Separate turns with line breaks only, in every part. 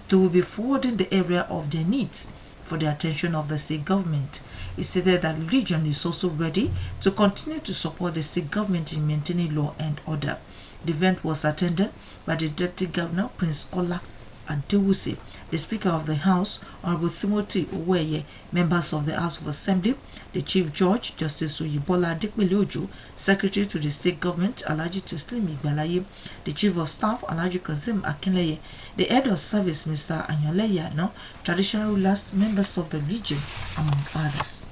they will be forwarding the area of their needs for the attention of the state government. He stated that the region is also ready to continue to support the state government in maintaining law and order. The event was attended by the Deputy Governor, Prince Kola Adewusi, the Speaker of the House, Honorable Timothy Oweye, members of the House of Assembly, the Chief Judge, Justice Oyibola Adekpele-Ojo, Secretary to the State Government, Alhaji Teslim Igbalaye, the Chief of Staff, Alhaji Kazim Akinleye, the Head of Service, Mr. Anyole Yano, traditional rulers, members of the region, among others.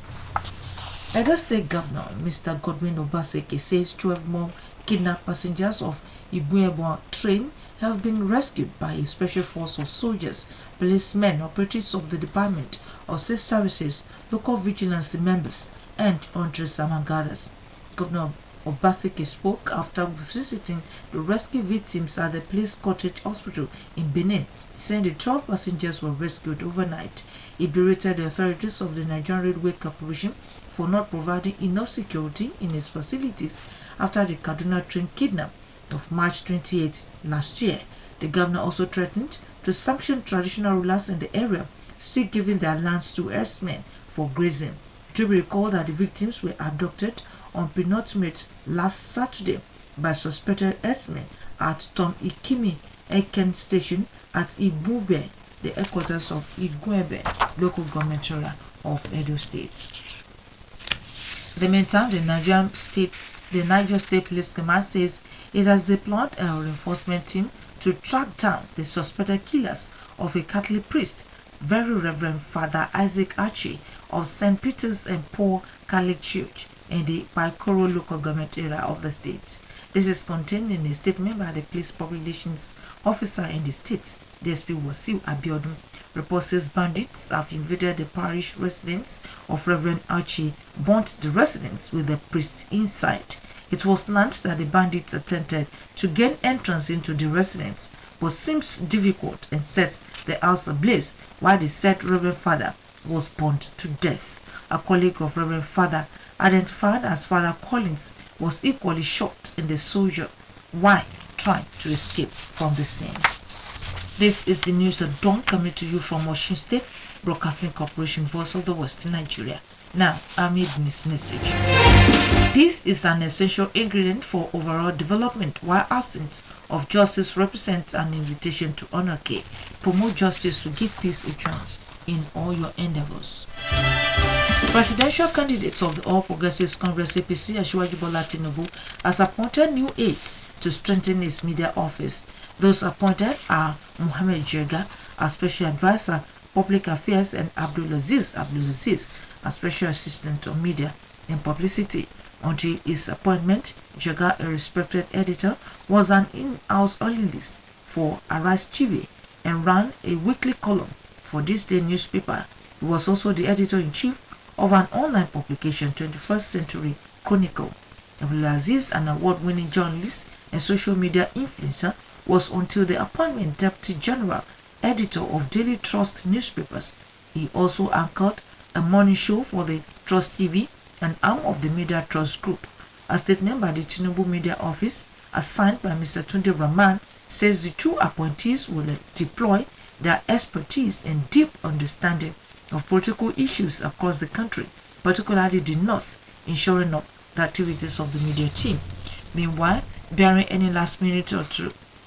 Edo State Governor, Mr. Godwin Obaseki, says 12 more kidnapped passengers of Ibuebo train have been rescued by a special force of soldiers, policemen, operatives of the Department of State Services, local vigilance members, and hunters, among others. Governor Obaseki spoke after visiting the rescue victims at the Police Cottage Hospital in Benin, saying the 12 passengers were rescued overnight. He berated the authorities of the Nigerian Railway Corporation for not providing enough security in its facilities after the Kaduna train kidnap of March 28 last year. The governor also threatened to sanction traditional rulers in the area, still giving their lands to herdsmen for grazing. It will be recalled that the victims were abducted on penultimate last Saturday by suspected herdsmen at Tom Ikimi Eken Station at Ibube, the headquarters of Igwebe local government area of Edo State. In the meantime, the Niger State Police Command says it has deployed a reinforcement team to track down the suspected killers of a Catholic priest, Very Reverend Father Isaac Archie of St. Peter's and Paul Catholic Church in the Paikoro local government area of the state. This is contained in a statement by the police public relations officer in the state, DSP Wasiu Abiodun. Reports says bandits have invaded the parish residence of Reverend Archie, burnt the residence with the priest inside. It was learned that the bandits attempted to gain entrance into the residence, but seems difficult and set the house ablaze while the said Reverend Father was burnt to death. A colleague of Reverend Father, identified as Father Collins, was equally shot in the soldier while trying to escape from the scene. This is the news at dawn, coming to you from Osun State Broadcasting Corporation, Voice of the West in Nigeria. Now, I made this message. Peace is an essential ingredient for overall development, while absence of justice represents an invitation to anarchy. Promote justice to give peace a chance in all your endeavors. Presidential candidates of the All Progressives Congress APC, Asiwaju Bola Tinubu, has appointed new aides to strengthen his media office. Those appointed are Mohammed Jega as Special Advisor, Public Affairs, and Abdulaziz as Special Assistant on Media and Publicity. Until his appointment, Jega, a respected editor, was an in-house journalist for Arise TV and ran a weekly column for This Day newspaper. He was also the editor-in-chief of an online publication, 21st Century Chronicle. Abdulaziz, an award-winning journalist and social media influencer, was until the appointment Deputy General Editor of Daily Trust newspapers. He also anchored a morning show for the Trust TV, an arm of the Media Trust Group. A statement by the Tinubu Media Office, assigned by Mr. Tunde Rahman, says the two appointees will deploy their expertise and deep understanding of political issues across the country, particularly the North, ensuring up the activities of the media team. Meanwhile, bearing any last-minute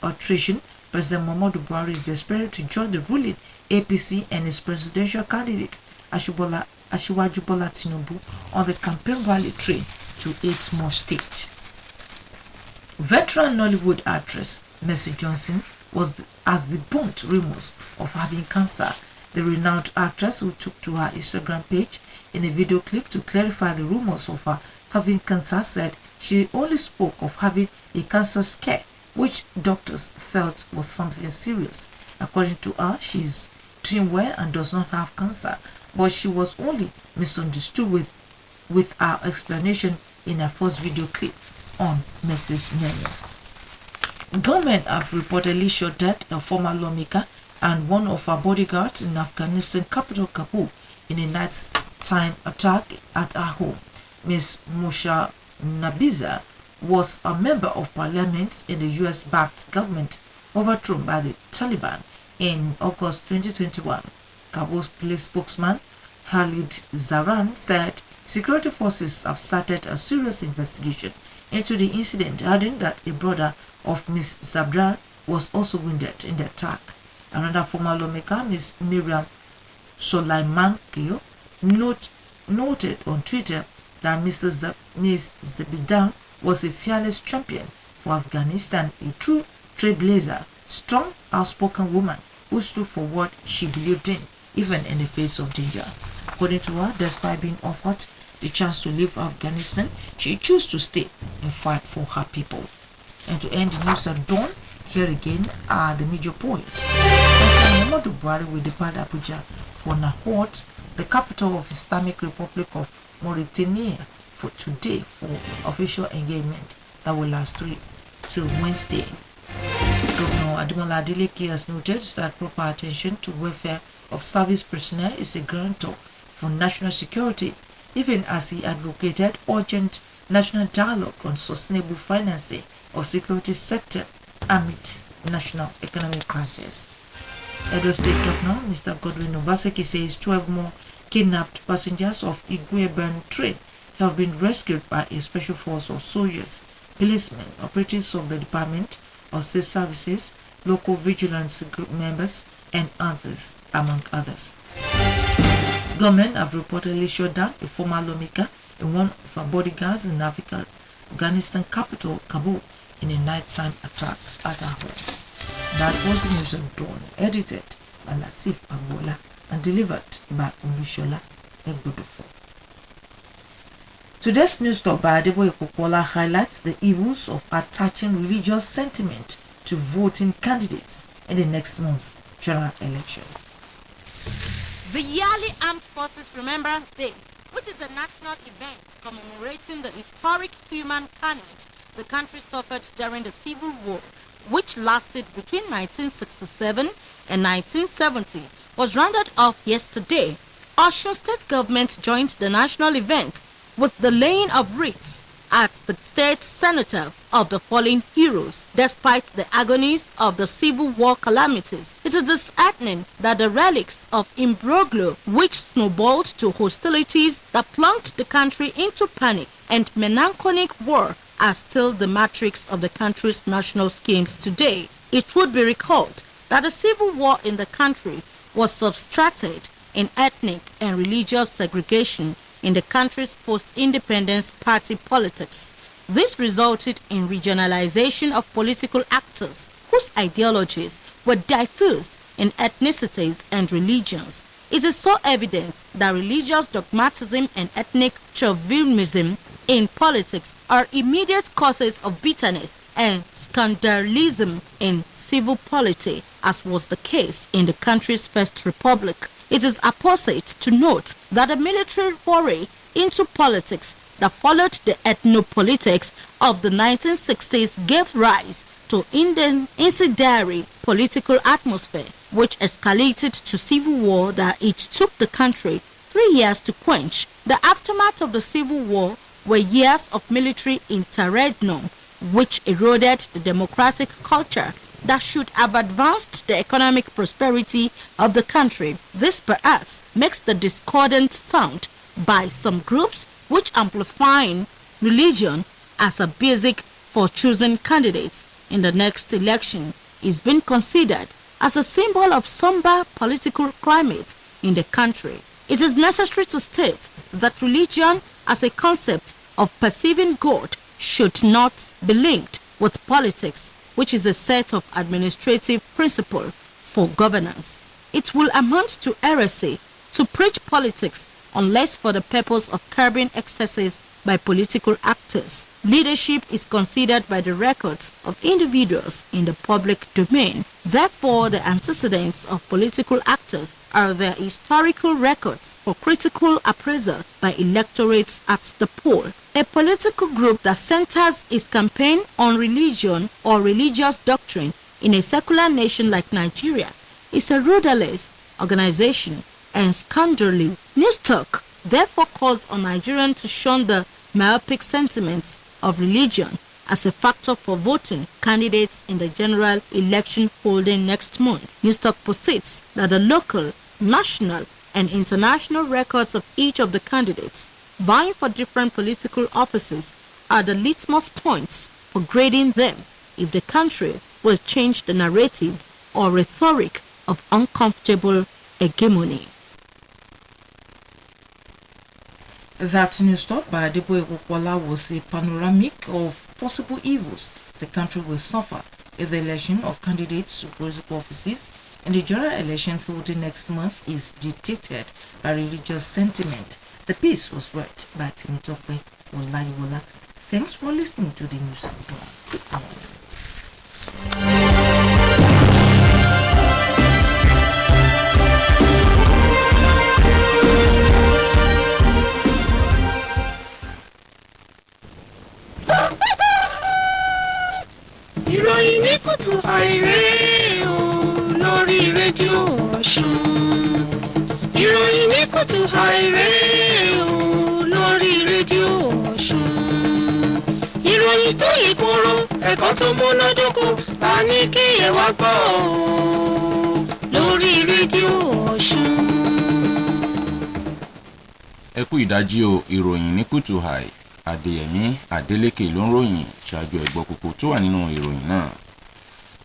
alteration, President Muhammadu Buhari is desperate to join the ruling APC and his presidential candidate Asiwaju Bola Tinubu on the campaign rally train to 8 more states. Veteran Nollywood actress Mercy Johnson has debunked rumors of having cancer. The renowned actress, who took to her Instagram page in a video clip to clarify the rumors of her having cancer, said she only spoke of having a cancer scare, which doctors felt was something serious. According to her, she is doing well and does not have cancer, but she was only misunderstood with her explanation in her first video clip on Mercy's menu. Government have reportedly shot dead a former lawmaker and one of her bodyguards in Afghanistan capital Kabul in a nighttime attack at her home. Ms. Musha Nabiza was a member of parliament in the US-backed government overthrown by the Taliban In August 2021, Kabul's police spokesman Khalid Zaran said security forces have started a serious investigation into the incident, adding that a brother of Ms. Zabrar was also wounded in the attack. Another former lawmaker, Ms. Miriam Solaimankio, noted on Twitter that Ms. Zabidan was a fearless champion for Afghanistan, a true trailblazer, strong, outspoken woman who stood for what she believed in, even in the face of danger. According to her, despite being offered the chance to leave Afghanistan, she chose to stay and fight for her people. And to end the news at dawn, here again are the major points. President Muhammadu Buhari will depart Abuja for Nahot, the capital of Islamic Republic of Mauritania, for today for official engagement that will last till Wednesday. Governor Ademola Adeleke has noted that proper attention to welfare of service personnel is a guarantor for national security, even as he advocated urgent national dialogue on sustainable financing of security sector amidst national economic crisis. Edo State Governor Mr. Godwin Obaseki says 12 more kidnapped passengers of Igwe-bound train have been rescued by a special force of soldiers, policemen, operatives of the Department of State Services, local vigilance group members, and others, among others. Government have reportedly shot down a former lawmaker and one of her bodyguards in Afghanistan capital, Kabul, in a nighttime attack at her home. That was the news of dawn, edited by Latif Agbola and delivered by Olushola Egbodofo. Today's news stop by Adeboye Kokola highlights the evils of attaching religious sentiment to voting candidates in the next month's general election.
The yearly Armed Forces Remembrance Day, which is a national event commemorating the historic human carnage the country suffered during the Civil War, which lasted between 1967 and 1970, was rounded off yesterday. Osun State government joined the national event with the laying of wreaths at the state center of the fallen heroes. Despite the agonies of the Civil War calamities, it is disheartening that the relics of imbroglio, which snowballed to hostilities that plunged the country into panic and melancholic war, are still the matrix of the country's national schemes today. It would be recalled that the civil war in the country was substrated in ethnic and religious segregation in the country's post-independence party politics. This resulted in regionalization of political actors whose ideologies were diffused in ethnicities and religions. It is so evident that religious dogmatism and ethnic chauvinism in politics are immediate causes of bitterness and scandalism in civil polity, as was the case in the country's first republic. It is apposite to note that the military foray into politics that followed the ethnopolitics of the 1960s gave rise to incendiary political atmosphere, which escalated to civil war that it took the country 3 years to quench. The aftermath of the civil war were years of military interregnum, which eroded the democratic culture that should have advanced the economic prosperity of the country. This perhaps makes the discordant sound by some groups which amplifying religion as a basic for choosing candidates in the next election is being considered as a symbol of somber political climate in the country. It is necessary to state that religion as a concept of perceiving God should not be linked with politics, which is a set of administrative principles for governance. It will amount to heresy to preach politics unless for the purpose of curbing excesses by political actors. Leadership is considered by the records of individuals in the public domain. Therefore, the antecedents of political actors are their historical records for critical appraisal by electorates at the poll. A political group that centers its campaign on religion or religious doctrine in a secular nation like Nigeria is a rudderless organization and scandally news talk. Therefore calls on Nigerians to shun the myopic sentiments of religion as a factor for voting candidates in the general election holding next month. Newstalk posits that the local, national, and international records of each of the candidates vying for different political offices are the litmus points for grading them if the country will change the narrative or rhetoric of uncomfortable hegemony.
That news talk by Adeboye Wokwala was a panoramic of possible evils the country will suffer if the election of candidates to political offices in the general election holding next month is dictated by religious sentiment. The piece was read by Timotokwe Olayiwola. Thanks for listening to the news. Good morning.
Ìròyìn ní kùtù àìrè o lórí rédíò Ọ̀ṣun. Ìròyìn ní kùtù àìrè o lórí rédíò Ọ̀ṣun. Ìròyìn tó yè kóró ẹ̀kọ́ tó múnádóko la ní kí ẹ wá gbọ́ o lórí rédíò Ọ̀ṣun.
Ẹ kú ìdájí o, ìròyìn ní kùtù àì. Adéyẹmí Adélékè ló ń ròyìn ṣáájú ẹ̀gbọ́n kókó tó wà nínú ìròyìn náà.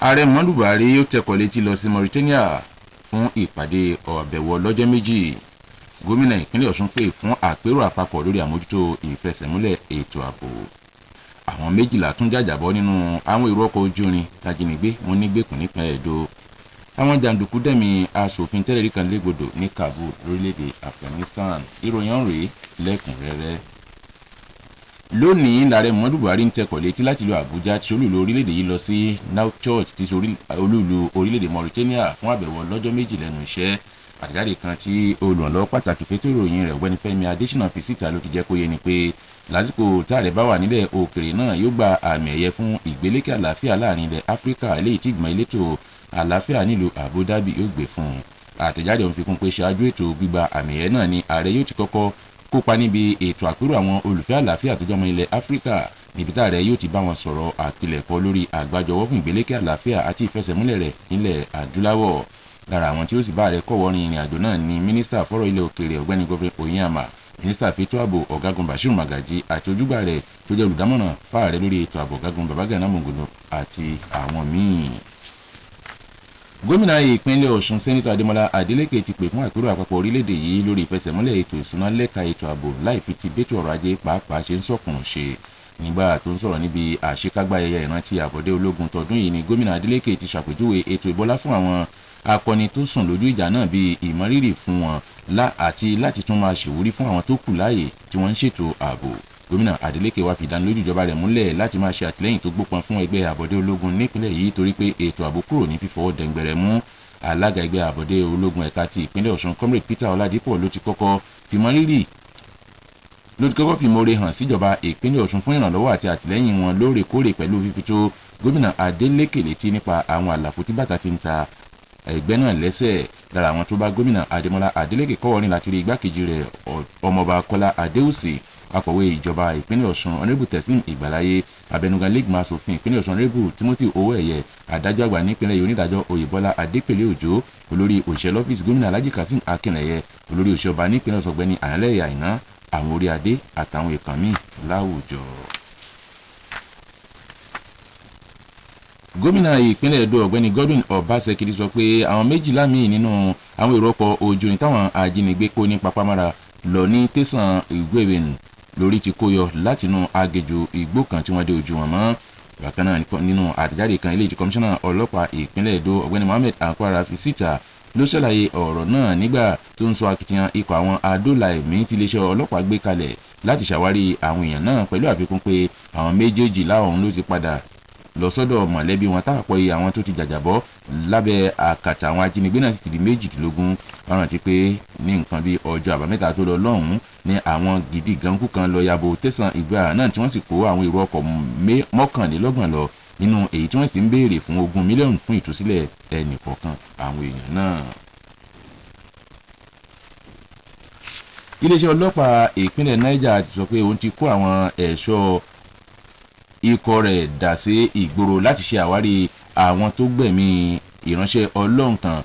Ààrẹ Muhammadu Buhari yóò tẹkọ̀ létí lọ sí Mauritania fún ìpàdé àbẹ̀wò ọlọ́jọ́ méjì. Gómìnà ìpínlẹ̀ Ọ̀ṣun pè fún àpérò àpapọ̀ lórí àmójútó ìfẹsẹ̀múlẹ̀ ètò ààbò. Àwọn 12 tún jàjàbọ́ nínú àwọn èrò ọkọ̀ ojú irin tajínigbé wọn nígbèkùn nípínlẹ̀ Èdò. Àwọn jàǹdùkú dẹ̀mí aṣòfin tẹ́lẹ̀rí kan légbodò ní Kabul lórílẹ̀‐èdè Afghanistan. Ìròyìn ọ̀rẹ́ lẹ́kùnrẹ́rẹ́. Lónìí lààrẹ Muhammadu Buhari ń tẹkọ̀ létí láti lo Àbújá tí olúùlú orílẹ̀-èdè yìí lọ sí Nouakchott tí olúùlú orílẹ̀-èdè Mauritania fún àbẹ̀wò ọlọ́jọ́ méjì lẹ́nu iṣẹ́. Àtẹ̀jáde kan tí olùrànlọ́wọ́ pàtàkì fétò ìròyìn rẹ̀ Ọ̀gbẹ́ni Fẹ́mi Adésínà fi síta ló ti jẹ́ kó yé ni pé lásìkò táàrẹ bá wà nílẹ̀ òkèrè náà yóò gba àmì ẹ̀yẹ fún ìgbélékè àlàáfíà láàrin ilẹ̀ Áfíríkà eléyìí tí ìgbìmọ̀ elétò àlàáfíà nílùú Abu Dhabi yóò gbé fún un. Àtẹ̀jáde ọ̀hún fi kún pé ṣáájú ètò gbígba àmì ẹ̀yẹ náà ni ààrẹ yóò ti kọ́kọ́ kópa níbi ètò àpérò àwọn olùfẹ́ àlàáfíà tó jọmọ ilẹ̀ Áfíríkà níbi tá ààrẹ yóò ti bá wọn sọ̀rọ̀ àpilẹ̀kọ lórí àgbájọwọ́ fún ìgbélékè àlàáfíà àti ìfẹsẹ̀múlẹ̀ rẹ̀ nílẹ̀ adúláwọ̀. Lára àwọn tí ó sì bá ààrẹ kọ́wọ́ rin ìrìn àjò náà ni mínísítà fọ́rọ̀ ilẹ̀ òkèèrè Ọ̀gbẹ́ni Godfrey Oyinama, mínísítà fẹ́tò ààbò Ọ̀gágun Bashir Magaji àti ojúgbà rẹ̀ tó jẹ́ olùdámọ̀ràn fáàrẹ lórí ètò ààbò Ọ̀gágun Babagana Monguno àti àwọn míì. Gómìnà ìpínlẹ̀ Ọ̀ṣun Sẹ́nitọ̀ Adémọ́lá Adélékè ti pè fún àpérò àpapọ̀ orílẹ̀-èdè yìí lórí ìfẹsẹ̀múlẹ̀ ètò ìṣúná lẹ́ka ètò ààbò láì fi ti bẹ́tò ọrọ̀ ajé pàápàá ṣe ń sọ̀kùn ṣe. Nígbà tó ń sọ̀rọ̀ níbi àṣekágbá ayẹyẹ ìrántí àbọ̀dé ológun tọdún yìí ni gómìnà Adélékè ti ṣàpèjúwe ètò ìbọlá fún àwọn akọni tó sùn lójú ìjà náà bíi ìmọrírì fún wọn àti láti tún máa ṣèwúrí fún àwọn tó kù láàyè tí wọ́n ń ṣètò ààbò. Gómìnà Adélékè wá fi ìdánilójú ìjọba rẹ̀ múlẹ̀ láti máa ṣe àtìlẹ́yìn tó gbópọn fún ẹgbẹ́ àbọ̀dé ológun nípìnlẹ̀ yìí torí pé ètò ààbò kúrò ní fífọwọ́ dẹ̀ngbẹ̀rẹ̀ mú. Alága ẹgbẹ́ àbọ̀dé ológun ẹ̀ka ti ìpínlẹ̀ Ọ̀ṣun Comrade Peter Ọládípọ̀ ló ti kọ́kọ́ fìmọ̀re hàn síjọba ìpínlẹ̀ Ọ̀ṣun fún ìrànlọ́wọ́ àti àtìlẹ́yìn wọn lóòrèkóòrè pẹ̀lú fífi tó gómìnà Adélékè létí nípa àwọn àlàfo tí bàtà ti ń ta ẹgbẹ́ náà lẹ́sẹ̀. Lára àwọn tó bá gómìnà Adémọ́lá Adélékè kọ́wọ́ ní láti rí igbákejì rẹ̀ ọmọọba Kọ́lá Adéwùsì, akọ̀wé ìjọba ìpínlẹ̀ Ọ̀ṣun Honorable Teslim Ìgbàláyé, abẹnugan lẹ́gbìmọ̀ asòfin ìpínlẹ̀ Ọ̀ṣun Honorable Timothy Owóẹ̀yẹ, adájọ́ àgbà nípínlẹ̀ yìí onídàájọ́ Oyèbọ́lá Adépèlé Òjó, olórí òṣìṣẹ́ lọ́fíìsì gómìnà Alhaji Kasim Akínlẹ̀yẹ, olórí òṣìṣẹ́ ọba nípínlẹ̀ Ọ̀ṣun Ọ̀gbẹ́ni Àyànlẹ́yẹ Àìná, àwọn orí adé àtàwọn èèkàn míì láwùjọ. Gómìnà ìpínlẹ̀ Èdò Ọ̀gbẹ́ni Godwin Ọbaṣẹ́kì sọ pé àwọn 12 míì nínú àwọn èrò ọkọ̀ ojú irin táwọn ajínigbé kó ní Papámára lọ ní tẹ̀sán Ìgbèbènù lórí ti kó yọ látinú agéjù igbó kan tí wọ́n dé ojú wọn mọ́. Bákan náà nínú àtẹ̀jáde kan eléyìí tí kọmíṣánná ọlọ́pàá ìpínlẹ̀ Èdò Ọ̀gbẹ́ni Mohammed Akwara fi síta ló ṣàlàyé ọ̀rọ̀ náà nígbà tó ń sọ akitiyan ikọ̀ àwọn adóòlà ẹ̀mí tí iléeṣẹ́ ọlọ́pàá gbé kalẹ̀ láti ṣàwárí àwọn èèyàn náà pẹ̀lú àfikún pé àwọn méjèèjì láwọn ló ti padà lọ sọ́dọ̀ mọ̀lẹ́bí wọn táàpọ̀ iye àwọn tó ti jàjàbọ́ lábẹ́ àkàtà àwọn ajínigbé náà sì ti di 18. Wọ́n rántí pé ní nǹkan bíi ọjọ́ àbámẹ́ta tó lọ lọ́hùn-ún ní àwọn gidi gankú kan lọ yabo tẹ̀sán Ìgbà náà tí wọ́n sì kó àwọn èrò ọkọ̀ 29 lọ nínú èyí tí wọ́n sì ń béèrè fún 20 mílíọ̀nù fún ìtúsílẹ̀ ẹnì kọ̀ọ̀kan àwọn èèyàn náà. Iléeṣẹ́ ọlọ́pàá ìpínlẹ̀ Niger ti sọ pé òun ti kó àwọn ẹ̀ṣọ́ ikọ̀ rẹ̀ dà sí ìgboro láti ṣe àwárí àwọn tó gbẹ̀mí ìránṣẹ́ Ọlọ́run kan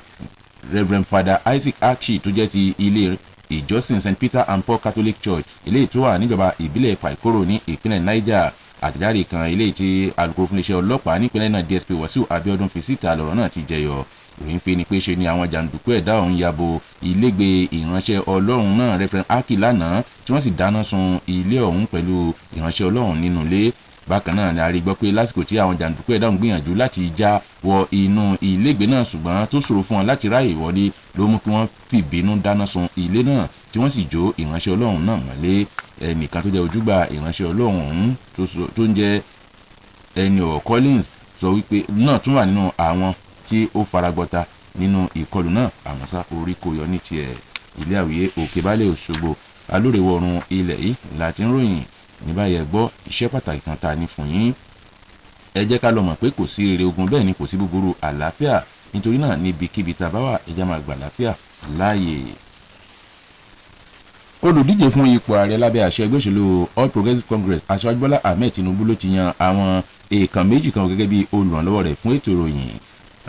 Reverend Father Isaac Akshi tó jẹ́ ti ilé ìjọsìn St Peter and Paul Catholic Church eléyìí tó wà níjọba ìbílẹ̀ Paikoro ní ìpínlẹ̀ Niger. Àtẹ̀jáde kan eléyìí tí alukoro fún iléeṣẹ́ ọlọ́pàá nípínlẹ̀ náà DSP Wasiu Abiodun fi síta lọ́rọ̀ náà ti jẹyọ. Ìròyìn fi ni pé ṣe ni àwọn jàǹdùkú ẹ̀dá ọ̀hún yabo ilégbèé ìránṣẹ́ Ọlọ́run náà Reverend Aki lánàá tí wọ́n sì dáná sun ilé ọ̀hún pẹ̀lú ìránṣẹ́ Ọlọ́run nínú ilé. Bákan náà ni a rí gbọ́ pé lásìkò tí àwọn jàǹdùkú ẹ̀dá ọ̀hún gbìyànjú láti já wọ inú ilégbèé náà ṣùgbọ́n tó ṣòro fún wọn láti ráàyè wọlé ló mú kí wọ́n fìbínú dáná sun ilé náà tí wọ́n sì jó ìránṣẹ́ Ọlọ́run náà mọ́lé. Ẹnìkan tó jẹ́ ojúgbà ìránṣẹ́ Ọlọ́run ọ̀hún tó ń jẹ́ Enio Collins sọ wípé náà tún wà nínú àwọn tí ó faragbọ́ta nínú ìkọlù náà àmọ́sá orí kò yọ ní tiẹ̀. Ilé àwíyé òkè balẹ̀ Òṣogbo alórèwọ̀run ilẹ̀ yìí láti ń ròyìn ní báyẹn gbọ́ iṣẹ́ pàtàkì kan ta ni fún yín. Ẹ jẹ́ ká lọ mọ̀ pé kò sí rere ogun bẹ́ẹ̀ ni kò sí búburú àlàáfíà nítorí náà níbikíbi tá a bá wà ẹ jẹ́ máa gbà àlàáfíà láàyè. Olùdíje fún ipò ààrẹ lábẹ́ àṣẹ ẹgbẹ́ òṣèlú All Progressives Congress Aṣíwájú Bọ́lá Ahmed Tinubu ló ti yan àwọn èèkàn méjì kan gẹ́gẹ́ bí olùrànlọ́wọ́ rẹ̀ fún ètò ìròyìn.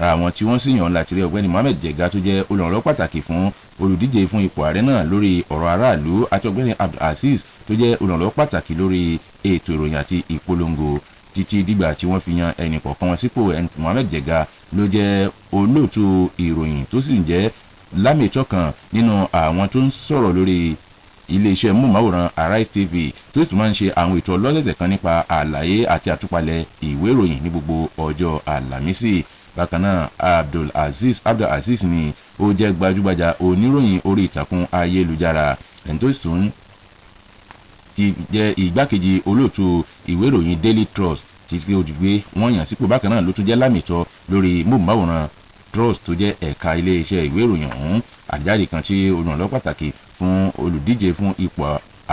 Àwọn tí wọ́n sì yàn láti rí ọ̀gbẹ́ni Mohammed Jega tó jẹ́ olùrànlọ́wọ́ pàtàkì fún olùdíje fún ipò ààrẹ náà lórí ọ̀rọ̀ aráàlú àti ọ̀gbẹ́ni Abdulaziz tó jẹ́ olùrànlọ́wọ́ pàtàkì lórí ètò ìròyìn àti ìpolongo títí dìgbà tí wọ́n fi yan ẹnì kọ̀ọ̀kan wọn sípò. Mohammed Jega ló jẹ́ olóòtú ìròyìn tó sì ń jẹ́ lámìtọ́ kan nínú àwọn tó ń sọ̀rọ̀ lórí iléeṣẹ́ móhùnmáwòrán Arise TV tó sì tún máa ń ṣe àwọn ètò ọlọ́sẹ̀sẹ̀ kan nípa àlàyé àti àtúpalẹ̀ ìwé ìròyìn ní gbogbo ọjọ́ àlàmísì. Bákan náà Abdulaziz ni ó jẹ́ gbajúgbajà oníròyìn orí ìtàkùn ayélujára ẹni tó sì tún ti jẹ́ ìgbákejì olóòtú ìwé ìròyìn Daily Trust títí ó di pé wọ́n yàn sípò. Bákan náà ló tún jẹ́ lámìtọ́ lórí móhùnmáwòrán Trust tó jẹ́ ẹ̀ka iléeṣẹ́ ìwé ìròyìn ọ̀hún. Àjáde kan tí olùrànlọ́wọ́ pàtàkì fún olùdíje fún ipò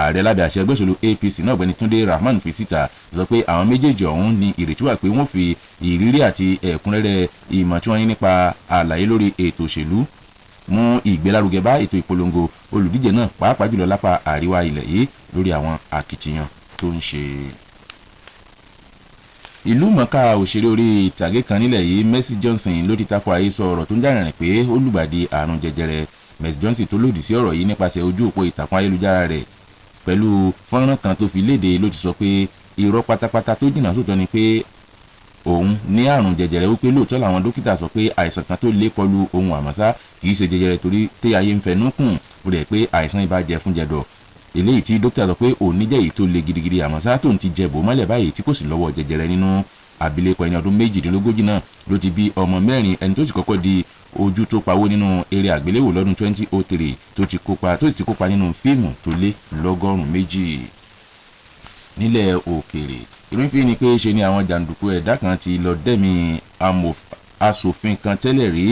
ààrẹ lábẹ́ àṣẹ ẹgbẹ́ òṣèlú APC náà ọ̀gbẹ́ni Túndé Rahman fi síta sọ pé àwọn méjèèjì ọ̀hún ní ìrètí wà pé wọ́n fi ìrírí àti ẹ̀kúnrẹ́rẹ́ ìmọ̀ tí wọ́n ní nípa àlàyé lórí ètò òṣèlú mú ìgbélárugẹ bá ètò ìpolongo olùdíje náà pàápàá jùlọ lápá àríwá ilẹ̀ yìí lórí àwọn akitiyan tó ń ṣe. Ìlú mọ̀ọ́ká òṣèré orí ìtàgé kan nílẹ̀ yìí Mercy Johnson ló ti takò àhesọ ọ̀rọ̀ tó ń jà rìnrìn pé ó lùgbàdì àrùn jẹjẹrẹ. Mercy Johnson tó lòdì sí ọ̀rọ̀ yìí nípasẹ̀ ojú òpó ìtàkùn ayélujára rẹ̀ pẹ̀lú fọ́nrán kan tó fi léde ló ti sọ pé irọ́ pátápátá tó jìnnà sóòótọ́ ni pé òun ní àrùn jẹjẹrẹ wípé lóòótọ́ làwọn dókítà sọ pé àìsàn kan tó lé kọlù òun àmọ́sá kì í ṣe jẹjẹrẹ torí tí ayé ń fẹnu kùn ó rẹ̀ pé àìsàn ibà jẹ fún jẹdọ̀ eléyìí tí dókítà sọ pé òun níjẹ́ èyí tó le gidigidi àmọ́sá tó ń ti jẹbò mọ́lẹ̀ báyìí tí kò sì lọ́wọ́ jẹjẹrẹ nínú. Abilékọ ẹni ọdún 28 náà ló ti bí ọmọ 4 ẹni tó sì kọ́kọ́ di ojú tó pawó nínú eré àgbéléwò lọ́dún 2003 tó sì ti kópa nínú fíìmù tó lé l200. Nílẹ̀ òkèèrè ìròyìn fi ni pé ṣe ni àwọn jàǹdùkú ẹ̀dá kan ti lọ dẹ́mi asòfin kan tẹ́lẹ̀ rí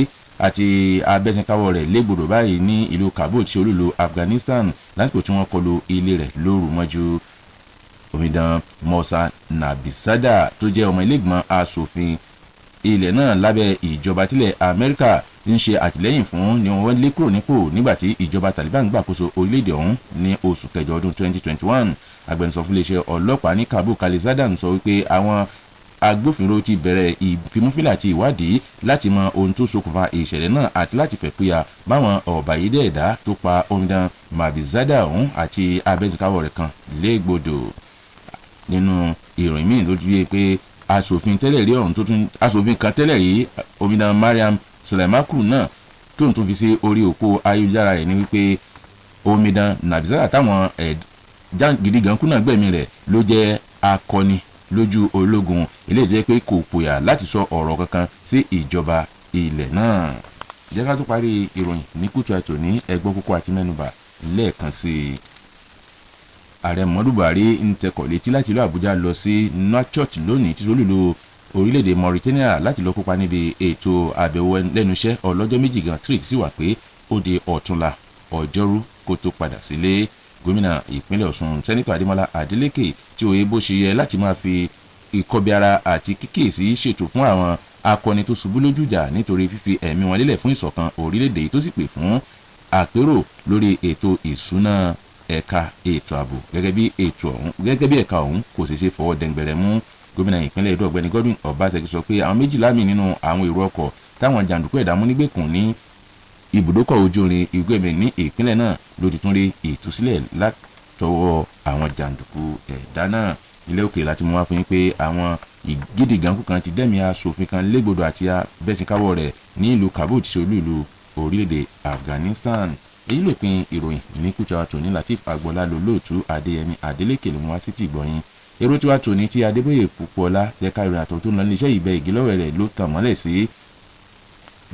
àti abẹ́sẹ̀káwọ́ rẹ̀ légbodò báyìí ní ìlú Kabul tí olúlu Afghanistan lásìkò tí wọ́n kọlu ilé rẹ̀ lóru mọ́jú. Omidan Musa Nabisada tó jẹ́ ọmọ ilégbìmọ̀ asòfin ilẹ̀ náà lábẹ́ ìjọba tilẹ̀ Amẹ́ríkà ń ṣe àtìlẹ́yìn fún ni wọ́n lé kúrò nípò nígbàtí ìjọba Taliban gbàkóso orílẹ̀-èdè ọ̀hún ní oṣù kẹjọ ọdún 2021. Agbẹnusọ fún iléeṣẹ́ ọlọ́pàá ní Kabul Khalizada sọ wípé àwọn agbófinró ti bẹ̀rẹ̀ ìfimúfilẹ̀ àti ìwádìí láti mọ ohun tó ṣokùnfà ìṣẹ̀lẹ̀ náà àti láti fẹ̀pẹ́yà báwọn ọ̀bàyédè ẹ̀dá tó pa Omidan Nabisada ọ̀hún àti abẹ́sẹ̀káwọ́ rẹ̀ kan légbodò. Nínú ìròyìn míì ló ti rí pé aṣòfin tẹ́lẹ̀ rí ọ̀hún tó tún aṣòfin kan tẹ́lẹ̀ rí Omidan Mariam Sulaimakru náà tó ń tún fi sí orí òpó ayélujára rẹ̀ ní wípé Omidan Nabisada táwọn gidi gan kú náà gbẹ̀mí rẹ̀ ló jẹ́ akọni lójú ológun eléyìí jẹ́ pé kò fòyà láti sọ ọ̀rọ̀ kankan sí ìjọba ilẹ̀ náà. Jẹ́ ká tó parí ìròyìn ní KUTUAI tòní ẹgbọ́n kókó àti mẹ́nubà lẹ́ẹ̀kan sí i. Ààrẹ Muhammadu Buhari ń tẹkọ̀ létí láti ìlú Àbújá lọ sí Nouakchott lónìí tí olúlu orílẹ̀-èdè Mauritania láti lọ kópa níbi ètò àbẹ̀wò lẹ́nu iṣẹ́ ọlọ́jọ́ méjì gan tí sì wà pé ó di ọ̀túnla ọjọ́rú kó tó padà sílé. Gómìnà ìpínlẹ̀ Ọ̀ṣun Sẹ́nitọ̀ Adémọ́lá Adélékè tí òye bó ṣe yẹ láti máa fi ìkọbiara àti kíkèsí ṣètò fún àwọn akọni tó ṣubú lójú ìjà nítorí fífi ẹ̀mí wọn lélẹ̀ fún ìṣọ̀kan orílẹ̀-èdè tó sì pè fún àpérò lórí ètò ìṣúná ẹ̀ka ètò ààbò gẹ́gẹ́ bí ẹ̀ka ọ̀hún kò sì ṣe fọwọ́ dẹ̀ngbẹ̀rẹ̀ mú. gómìnà ìpínlẹ̀ Edo ọ̀gbẹ́ni Godwin Obaseki sọ pé àwọn méjìlá míì nínú àwọn èrò ọkọ̀ táwọn jàǹdùkú ẹ̀dá mú nígbèkùn ní ibùdókọ̀ ojú irin Igweme ní ìpínlẹ̀ náà ló ti tún rí ìtúsílẹ̀ látọwọ́ àwọn jàǹdùkú ẹ̀dá náà. Ilé òkèèrè láti mú wá fún yín pé àwọn ìgídìgánkù kan ti dẹ́mi aṣòfin kan légbodò àti abẹ́sìnkáwọ́ rẹ̀ ní ìlú Kabul tí ṣe olú ìlú orílẹ̀-èdè Afghanistan. Èyí lópin ìròyìn ní KUTUAI tòní. Latif Agboola lolóòtú, Adéyẹmí Adélékè ló mú wá sí tìgbọ̀yìn. Èrò tiwa tòní tí Adébóyè Púpọ̀lá jẹ́ka ìrìn àtọ̀ tó ń lọ níṣẹ́ ìbẹ́ ìgílọ́wẹ̀ rẹ̀ ló tàn mọ́lẹ̀ sí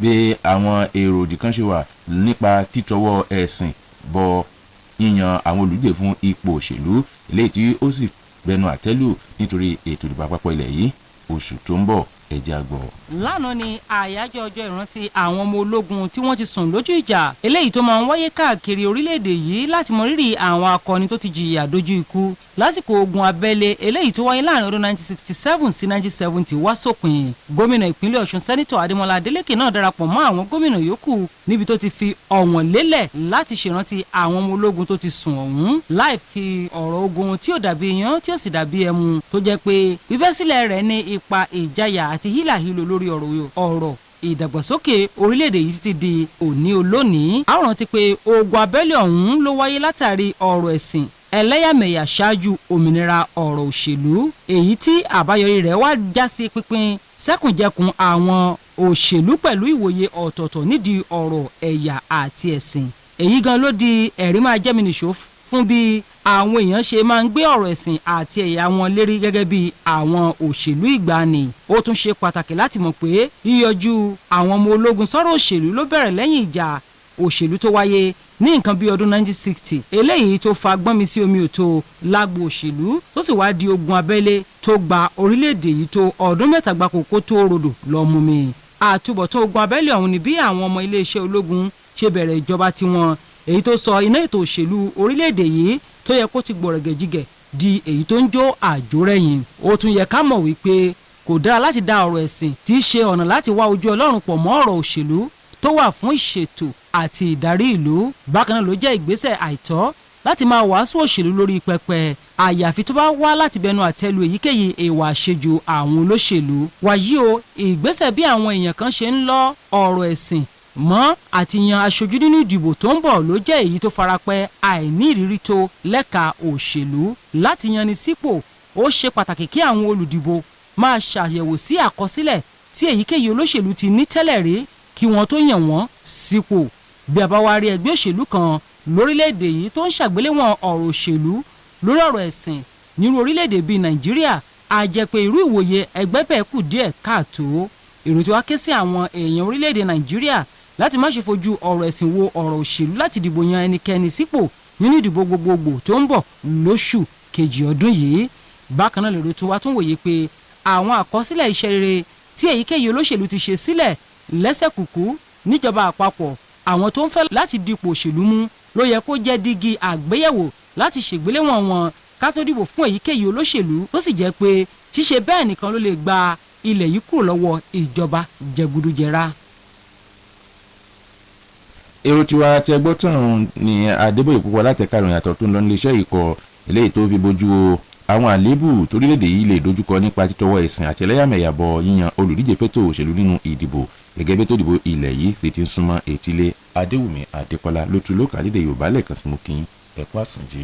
bí àwọn èrò òdì kan ṣe wà nípa títọwọ́ ẹ̀sìn bọ yíyan àwọn olùdíje fún ipò òṣèlú eléyìí tí ó sì bẹnu àtẹ́lù nítorí ètò ìdìbò àpapọ̀ ilẹ̀ yìí oṣù tó ń bọ̀ ẹ̀jẹ̀ àgbọ̀.
Lánàá ni àyájọ́ ọjọ́ ìrántí àwọn ọmọ ológun tí wọ́n ti sùn lójú ìjà eléyìí tó máa ń wáyé káàkiri orílẹ̀-èdè yìí láti mọ rírì àwọn akọni tó ti jìyà dojú ikú lásìkò ogun abẹ́lé eléyìí tó wáyé láàrin ọdún 1967 sí 1970 wá sópin. Gómìnà ìpínlẹ̀ Ọ̀ṣun sẹ́nitọ̀ Adémọ́lá Adélékè náà darapọ̀ mọ́ àwọn gómìnà yòókù níbi tó ti fi ọ̀wọ̀n lélẹ̀ láti ṣèrántí àwọn ọmọ ológun tó ti sùn ọ̀hún láì fi ọ̀rọ̀ ogun tí ó dàbí iyán tí ó sì dàbí ẹmu tó jẹ́ pé bíbẹ́sílẹ̀ rẹ̀ ní ipa ìjayà àti hílàhílo lórí ọ̀rọ̀ ìdàgbàsókè orílẹ̀-èdè yìí títí di òní olónìí. A rántí pé ogun abẹ́lé ọ̀hún ló wáyé látàrí ọ̀rọ̀ ẹ̀sìn ẹlẹ́yàmẹ̀yà ṣáájú òmìnira ọ̀rọ̀ òṣèlú èyí tí àbáyọrí rẹ̀ wá já sí pínpín sẹ́kùnjẹkùn àwọn òṣèlú pẹ̀lú ìwòye ọ̀tọ̀ọ̀tọ̀ nídìí ọ̀rọ̀ ẹ̀yà àti ẹ̀sìn. Èyí gan ló di ẹ̀rí máa jẹ́mi nìṣó fún bí àwọn èèyàn ṣe máa ń gbé ọ̀rọ̀ ẹ̀sìn àti ẹ̀yà wọn lérí gẹ́gẹ́ bí àwọn òṣèlú ìgbàanì. Ó tún ṣe pàtàkì láti mọ̀ pé yíyọjú àwọn ọmọ ológun sọ́rọ̀ òṣèlú ló bẹ̀rẹ̀ lẹ́yìn ìjà òṣèlú tó wáyé ní nǹkan bí ọdún 1960 eléyìí tó fa gbọ́nmi sí omi òtó lágbo òṣèlú tó sì wá di ogun abẹ́lé tó gba orílẹ̀-èdè yìí tó ọdún mẹ́ta gbáko kó tó rodò lọ mú mi. Àtúbọ̀tán ogun abẹ́lé ọ̀hún ni bí àwọn ọmọ iléeṣẹ́ ológun ṣe bẹ̀rẹ̀ ìjọba tiwọn èyí tó sọ iná ètò òṣèlú orílẹ̀-èdè yìí tó yẹ kó ti gbọ̀rẹ̀gẹ̀jigẹ̀ di èyí tó ń jó àjórẹ̀yìn. Ó tún yẹ ká mọ̀ wípé kò dára láti dá ọ̀rọ̀ ẹ̀sìn tí í ṣe ọ̀nà láti wá ojú Ọlọ́run pọ̀ mọ́ ọ̀rọ̀ òṣèlú tó wà fún ìṣètò àti ìdarí ìlú. Bákan náà ló jẹ́ ìgbésẹ̀ àìtọ́ láti máa wàásù òṣèlú lórí pẹpẹ àyàfi tó bá wá láti bẹnu àtẹ́lu èyíkéyìí èèwà àṣejù àwọn olóṣèlú. Wàyí o ìgbésẹ̀ bí àwọn èèyàn kan ṣe ń lọ ọ̀rọ̀ ẹ̀sìn mọ́ àti yan aṣojú nínú ìdìbò tó ń bọ̀ ló jẹ́ èyí tó farapẹ́ àìní ìrírí tó lẹ́ka òṣèlú. Láti yanni sípò ó ṣe pàtàkì kí àwọn olùdìbò máa ṣàyẹ̀wò sí àkọsílẹ̀ tí èyíkéyìí olóṣèlú ti ní tẹ́lẹ̀ rí kí wọ́n tó yàn wọ́n sípò. Bí a bá wá rí ẹgbẹ́ òṣèlú kan lórílẹ̀‐èdè yìí tó ń ṣàgbéléwọ̀n ọ̀rọ̀ òṣèlú lórí ọ̀rọ̀ ẹ̀sìn nínú orílẹ̀‐èdè bíi Nàìjíríà á jẹ́ pé irú ìwòye ẹgbẹ́ bẹ́ẹ̀ kù díẹ̀ káàtó. Èrò tí wàá ké sí àwọn èèyàn orílẹ̀‐èdè Nàìjíríà láti má ṣe fojú ọ̀rọ̀ ẹ̀sìn wo ọ̀rọ̀ òṣèlú láti dìbò yan ẹnikẹ́ni sípò nínú ìdìbò gbogbogbò tó ń bọ̀ lóṣù kejì ọdún yìí. Bákan náà lèrò tó wá tún wòye pé àwọn àkọsílẹ̀ iṣẹ́ rere tí èyíkéyìí olóṣèlú ti ṣe sílẹ̀ lẹ́sẹ̀kùkú níjọba àpapọ̀ àwọn tó ń fẹ́ láti dipò òṣèlú mú ló yẹ kó jẹ́ dígí àgbéyẹ̀wò láti ṣègbéléwọ̀n wọn ká tó dìbò fún èyíkéyìí olóṣèlú tó sì jẹ́ pé ṣíṣe bẹ́ẹ̀ nìkan ló lè gba ilẹ̀ yìí kúrò lọ́wọ́ ìjọba jẹgúdújẹrá.
Èrò tiwa tẹgbọ́ tán ni Adébóyè Púpọ̀ látẹ̀ka ìròyìn àtọ̀ tó ń lọ níléeṣẹ́ ikọ̀ eléyìí tó fi bójú àwọn àléébù torílẹ̀-èdè yìí lè dojúkọ nípa títọwọ́ ẹ̀sìn àti ẹlẹ́yàmẹ̀yà bọ yíyan olùdíje fẹ́tò òṣèlú nínú ìdìbò gẹ́gẹ́ bí tó dìbò ilẹ̀ yìí ṣe ti ń súnmọ́ etílé. Adéwùmí Adékọ́lá ló tu lókà lédè Yorùbá lẹ́ẹ̀kan sí mo kí n ẹ̀kú àsùnjì.